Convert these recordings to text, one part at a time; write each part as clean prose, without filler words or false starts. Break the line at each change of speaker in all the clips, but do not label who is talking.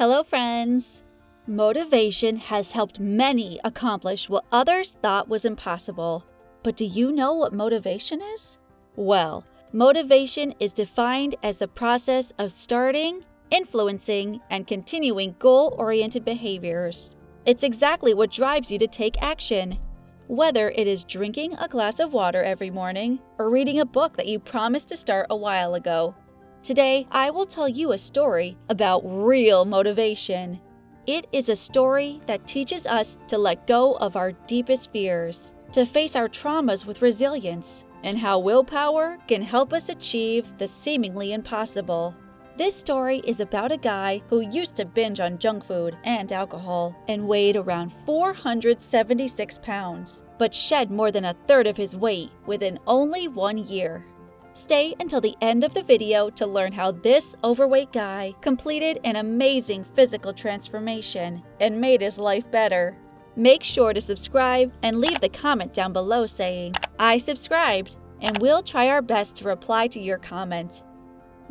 Hello, friends! Motivation has helped many accomplish what others thought was impossible. But do you know what motivation is? Well, motivation is defined as the process of starting, influencing, and continuing goal-oriented behaviors. It's exactly what drives you to take action. Whether it is drinking a glass of water every morning or reading a book that you promised to start a while ago. Today, I will tell you a story about real motivation. It is a story that teaches us to let go of our deepest fears, to face our traumas with resilience, and how willpower can help us achieve the seemingly impossible. This story is about a guy who used to binge on junk food and alcohol and weighed around 476 pounds, but shed more than a third of his weight within only 1 year. Stay until the end of the video to learn how this overweight guy completed an amazing physical transformation and made his life better. Make sure to subscribe and leave the comment down below saying, "I subscribed," and we'll try our best to reply to your comment.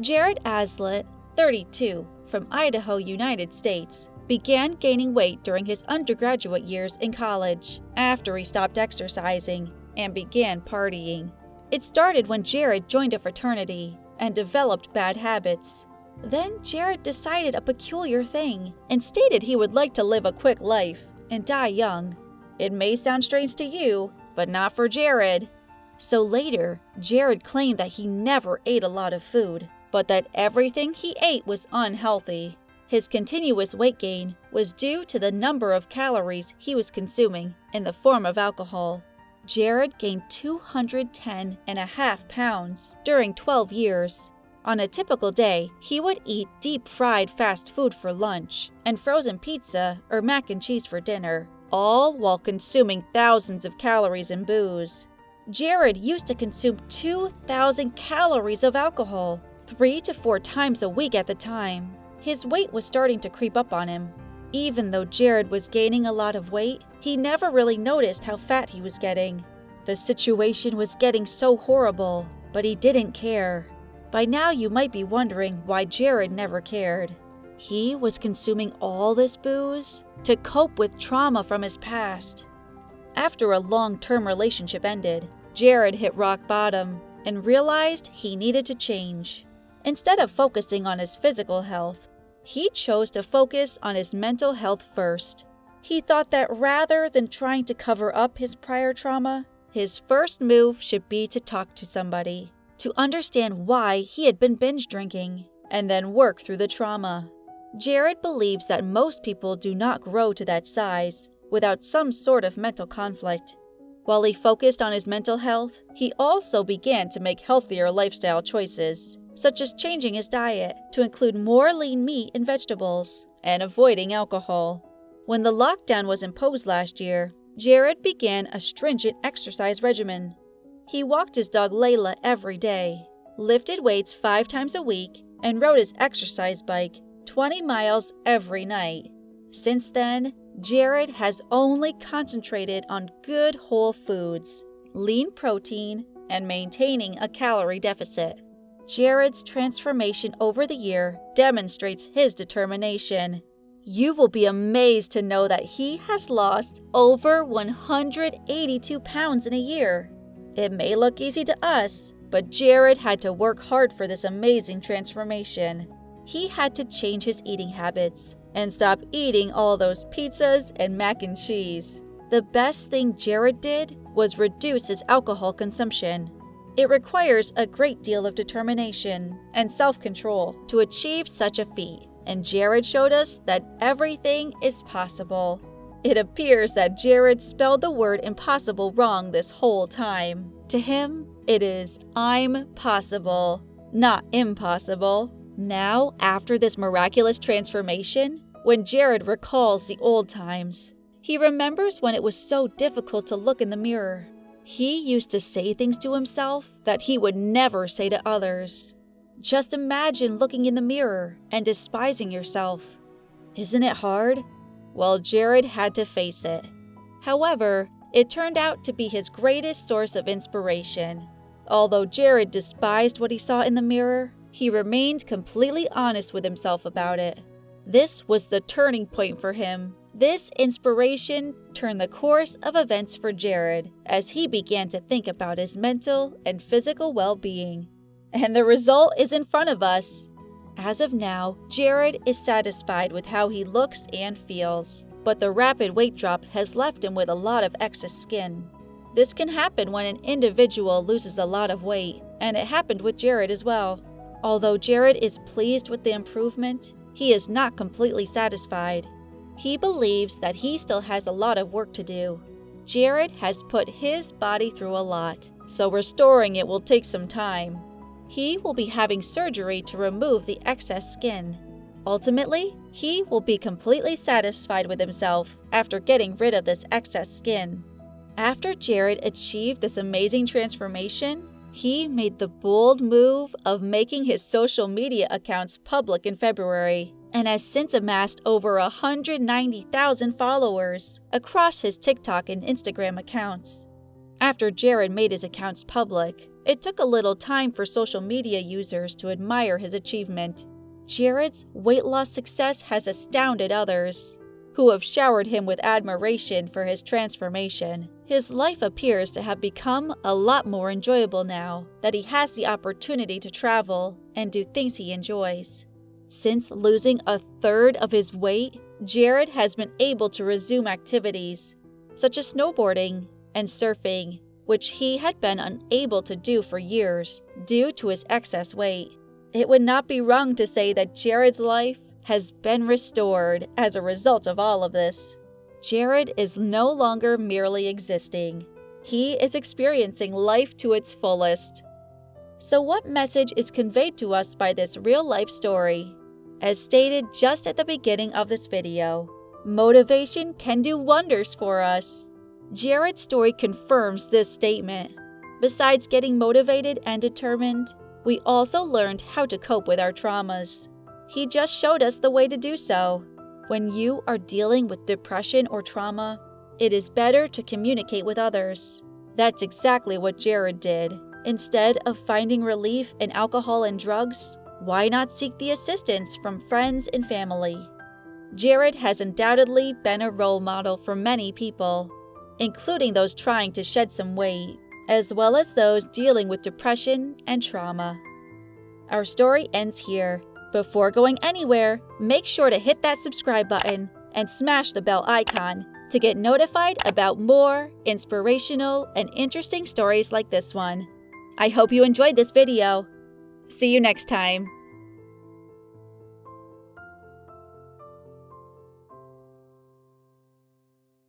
Jared Aslett, 32, from Idaho, United States, began gaining weight during his undergraduate years in college after he stopped exercising and began partying. It started when Jared joined a fraternity and developed bad habits. Then Jared decided a peculiar thing and stated he would like to live a quick life and die young. It may sound strange to you, but not for Jared. So later, Jared claimed that he never ate a lot of food, but that everything he ate was unhealthy. His continuous weight gain was due to the number of calories he was consuming in the form of alcohol. Jared gained 210.5 pounds during 12 years. On a typical day, he would eat deep-fried fast food for lunch and frozen pizza or mac and cheese for dinner, all while consuming thousands of calories in booze. Jared used to consume 2,000 calories of alcohol 3 to 4 times a week at the time. His weight was starting to creep up on him. Even though Jared was gaining a lot of weight, he never really noticed how fat he was getting. The situation was getting so horrible, but he didn't care. By now you might be wondering why Jared never cared. He was consuming all this booze to cope with trauma from his past. After a long-term relationship ended, Jared hit rock bottom and realized he needed to change. Instead of focusing on his physical health, he chose to focus on his mental health first. He thought that rather than trying to cover up his prior trauma, his first move should be to talk to somebody, to understand why he had been binge drinking, and then work through the trauma. Jared believes that most people do not grow to that size without some sort of mental conflict. While he focused on his mental health, he also began to make healthier lifestyle choices, such as changing his diet to include more lean meat and vegetables, and avoiding alcohol. When the lockdown was imposed last year, Jared began a stringent exercise regimen. He walked his dog Layla every day, lifted weights 5 times a week, and rode his exercise bike 20 miles every night. Since then, Jared has only concentrated on good whole foods, lean protein, and maintaining a calorie deficit. Jared's transformation over the year demonstrates his determination. You will be amazed to know that he has lost over 182 pounds in a year. It may look easy to us, but Jared had to work hard for this amazing transformation. He had to change his eating habits and stop eating all those pizzas and mac and cheese. The best thing Jared did was reduce his alcohol consumption. It requires a great deal of determination and self-control to achieve such a feat, and Jared showed us that everything is possible. It appears that Jared spelled the word impossible wrong this whole time. To him, it is I'm possible, not impossible. Now, after this miraculous transformation, when Jared recalls the old times, he remembers when it was so difficult to look in the mirror. He used to say things to himself that he would never say to others. Just imagine looking in the mirror and despising yourself. Isn't it hard? Well, Jared had to face it. However, it turned out to be his greatest source of inspiration. Although Jared despised what he saw in the mirror, he remained completely honest with himself about it. This was the turning point for him. This inspiration turned the course of events for Jared as he began to think about his mental and physical well-being. And the result is in front of us. As of now, Jared is satisfied with how he looks and feels, but the rapid weight drop has left him with a lot of excess skin. This can happen when an individual loses a lot of weight, and it happened with Jared as well. Although Jared is pleased with the improvement, he is not completely satisfied. He believes that he still has a lot of work to do. Jared has put his body through a lot, so restoring it will take some time. He will be having surgery to remove the excess skin. Ultimately, he will be completely satisfied with himself after getting rid of this excess skin. After Jared achieved this amazing transformation, he made the bold move of making his social media accounts public in February and has since amassed over 190,000 followers across his TikTok and Instagram accounts. After Jared made his accounts public, it took a little time for social media users to admire his achievement. Jared's weight loss success has astounded others, who have showered him with admiration for his transformation. His life appears to have become a lot more enjoyable now that he has the opportunity to travel and do things he enjoys. Since losing a third of his weight, Jared has been able to resume activities such as snowboarding and surfing, which he had been unable to do for years due to his excess weight. It would not be wrong to say that Jared's life has been restored as a result of all of this. Jared is no longer merely existing. He is experiencing life to its fullest. So what message is conveyed to us by this real-life story? As stated just at the beginning of this video, motivation can do wonders for us. Jared's story confirms this statement. Besides getting motivated and determined, we also learned how to cope with our traumas. He just showed us the way to do so. When you are dealing with depression or trauma, it is better to communicate with others. That's exactly what Jared did. Instead of finding relief in alcohol and drugs, why not seek the assistance from friends and family? Jared has undoubtedly been a role model for many people, including those trying to shed some weight, as well as those dealing with depression and trauma. Our story ends here. Before going anywhere, make sure to hit that subscribe button and smash the bell icon to get notified about more inspirational and interesting stories like this one. I hope you enjoyed this video. See you next time.